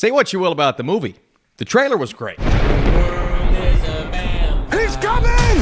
Say what you will about the movie. The trailer was great. He's coming!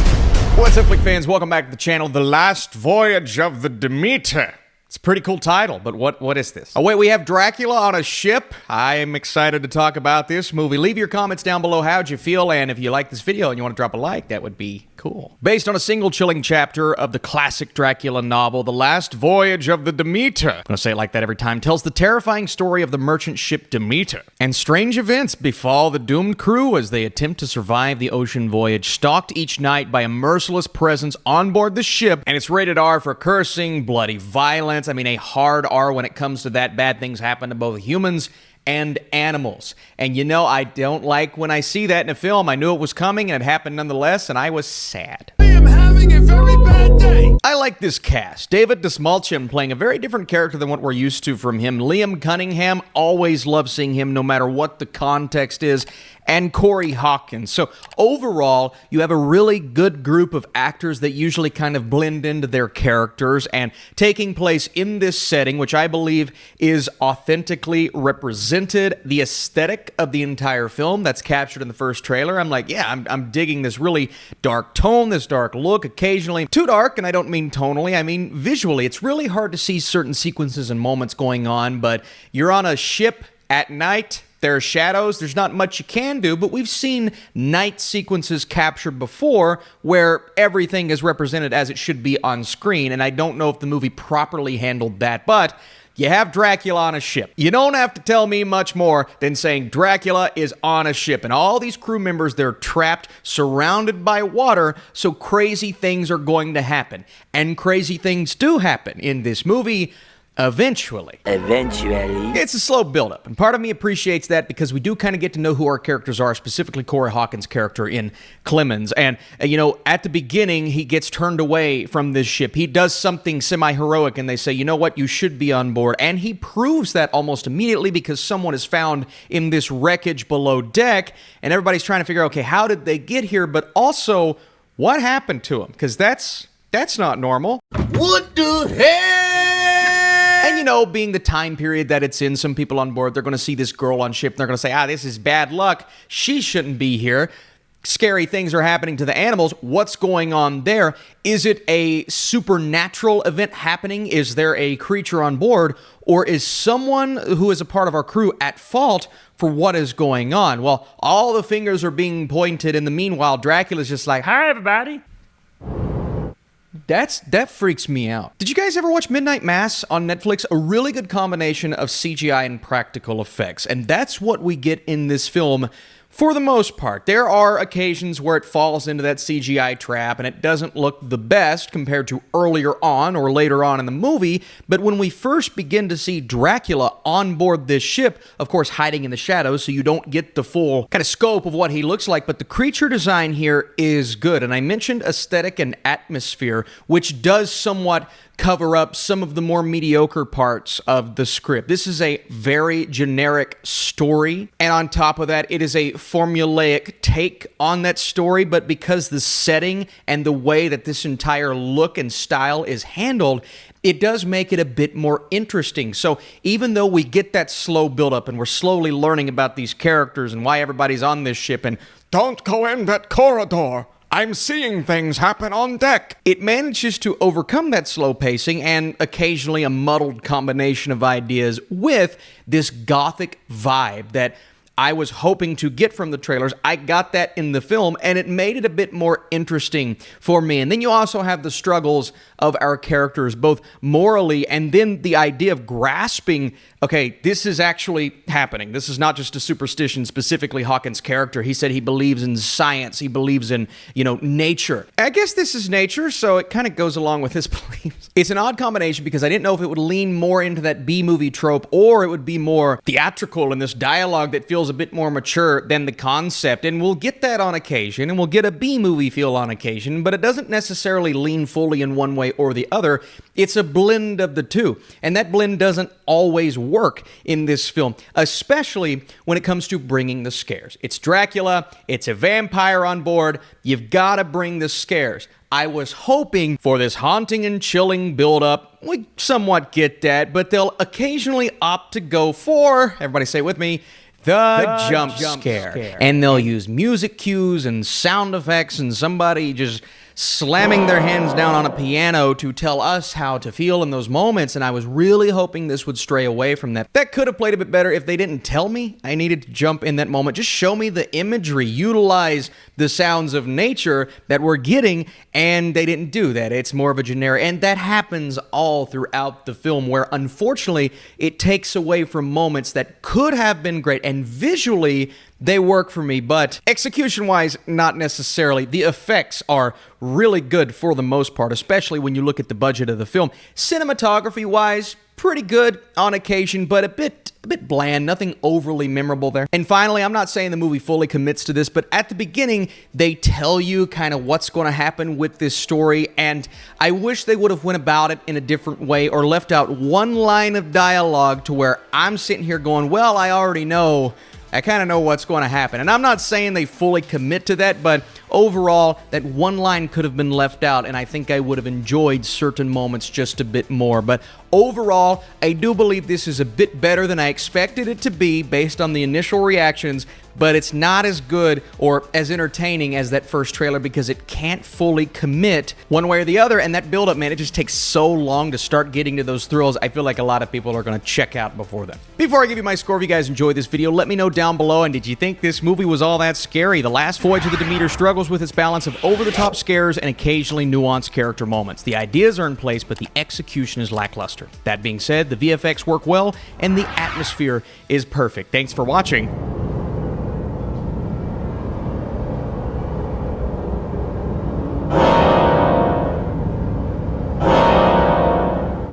What's up, flick fans? Welcome back to the channel, The Last Voyage of the Demeter. It's a pretty cool title, but what is this? Oh wait, we have Dracula on a ship. I am excited to talk about this movie. Leave your comments down below. How'd you feel? And if you like this video and you want to drop a like, that would be cool. Based on a single chilling chapter of the classic Dracula novel, The Last Voyage of the Demeter, I'm gonna say it like that every time, tells the terrifying story of the merchant ship Demeter. And strange events befall the doomed crew as they attempt to survive the ocean voyage, stalked each night by a merciless presence on board the ship. And it's rated R for cursing, bloody violence. I mean, a hard R when it comes to that. Bad things happen to both humans and animals. And you know, I don't like when I see that in a film. I knew it was coming and it happened nonetheless, and I was sad. I am having a very bad day. I like this cast. David Dastmalchian playing a very different character than what we're used to from him. Liam Cunningham, always love seeing him no matter what the context is. And Corey Hawkins. So overall, you have a really good group of actors that usually kind of blend into their characters, and taking place in this setting, which I believe is authentically represented. The aesthetic of the entire film that's captured in the first trailer, I'm like, yeah, I'm digging this really dark tone, this dark look, occasionally too dark, and I don't mean tonally, I mean visually. It's really hard to see certain sequences and moments going on, but you're on a ship at night. There are shadows, there's not much you can do, but we've seen night sequences captured before where everything is represented as it should be on screen, and I don't know if the movie properly handled that, but you have Dracula on a ship. You don't have to tell me much more than saying Dracula is on a ship, and all these crew members, they're trapped, surrounded by water, so crazy things are going to happen. And crazy things do happen in this movie. Eventually. It's a slow build-up, and part of me appreciates that because we do kind of get to know who our characters are, specifically Corey Hawkins' character in Clemens. And, you know, at the beginning, he gets turned away from this ship. He does something semi-heroic, and they say, you know what, you should be on board. And he proves that almost immediately because someone is found in this wreckage below deck, and everybody's trying to figure out, okay, how did they get here? But also, what happened to him? Because that's not normal. What the hell? And, you know, being the time period that it's in, some people on board, they're going to see this girl on ship, and they're going to say, this is bad luck. She shouldn't be here. Scary things are happening to the animals. What's going on there? Is it a supernatural event happening? Is there a creature on board? Or is someone who is a part of our crew at fault for what is going on? Well, all the fingers are being pointed. In the meanwhile, Dracula's just like, hi, everybody. That freaks me out. Did you guys ever watch Midnight Mass on Netflix? A really good combination of CGI and practical effects. And that's what we get in this film for the most part. There are occasions where it falls into that CGI trap and it doesn't look the best compared to earlier on or later on in the movie, but when we first begin to see Dracula on board this ship, of course hiding in the shadows so you don't get the full kind of scope of what he looks like, but the creature design here is good. And I mentioned aesthetic and atmosphere, which does somewhat cover up some of the more mediocre parts of the script. This is a very generic story, and on top of that, it is a formulaic take on that story, but because the setting and the way that this entire look and style is handled, it does make it a bit more interesting. So even though we get that slow buildup and we're slowly learning about these characters and why everybody's on this ship and don't go in that corridor, I'm seeing things happen on deck. It manages to overcome that slow pacing and occasionally a muddled combination of ideas with this gothic vibe that I was hoping to get from the trailers. I got that in the film, and it made it a bit more interesting for me. And then you also have the struggles of our characters, both morally and then the idea of grasping, okay, this is actually happening. This is not just a superstition, specifically Hawkins' character. He said he believes in science. He believes in, nature. I guess this is nature, so it kind of goes along with his beliefs. It's an odd combination because I didn't know if it would lean more into that B-movie trope or it would be more theatrical in this dialogue that feels a bit more mature than the concept. And we'll get that on occasion, and we'll get a B-movie feel on occasion, but it doesn't necessarily lean fully in one way or the other. It's a blend of the two, and that blend doesn't always work in this film, especially when it comes to bringing the scares. It's Dracula, it's a vampire on board, you've got to bring the scares. I was hoping for this haunting and chilling build-up. We somewhat get that, but they'll occasionally opt to go for, everybody say it with me, The jump scare. And they'll use music cues and sound effects and somebody just slamming their hands down on a piano to tell us how to feel in those moments, and I was really hoping this would stray away from that. That could have played a bit better if they didn't tell me I needed to jump in that moment. Just show me the imagery, utilize the sounds of nature that we're getting, and they didn't do that. It's more of a generic, and that happens all throughout the film, where unfortunately it takes away from moments that could have been great, and visually they work for me, but execution-wise, not necessarily. The effects are really good for the most part, especially when you look at the budget of the film. Cinematography-wise, pretty good on occasion, but a bit bland, nothing overly memorable there. And finally, I'm not saying the movie fully commits to this, but at the beginning, they tell you kind of what's going to happen with this story, and I wish they would have went about it in a different way or left out one line of dialogue to where I'm sitting here going, well, I already know. I kind of know what's going to happen. And I'm not saying they fully commit to that, but overall, that one line could have been left out, and I think I would have enjoyed certain moments just a bit more. But overall, I do believe this is a bit better than I expected it to be based on the initial reactions, but it's not as good or as entertaining as that first trailer because it can't fully commit one way or the other, and that build-up, man, it just takes so long to start getting to those thrills. I feel like a lot of people are going to check out before then. Before I give you my score, if you guys enjoyed this video, let me know down below, and did you think this movie was all that scary? The Last Voyage of the Demeter struggles with its balance of over-the-top scares and occasionally nuanced character moments. The ideas are in place, but the execution is lackluster. That being said, the VFX work well, and the atmosphere is perfect. Thanks for watching.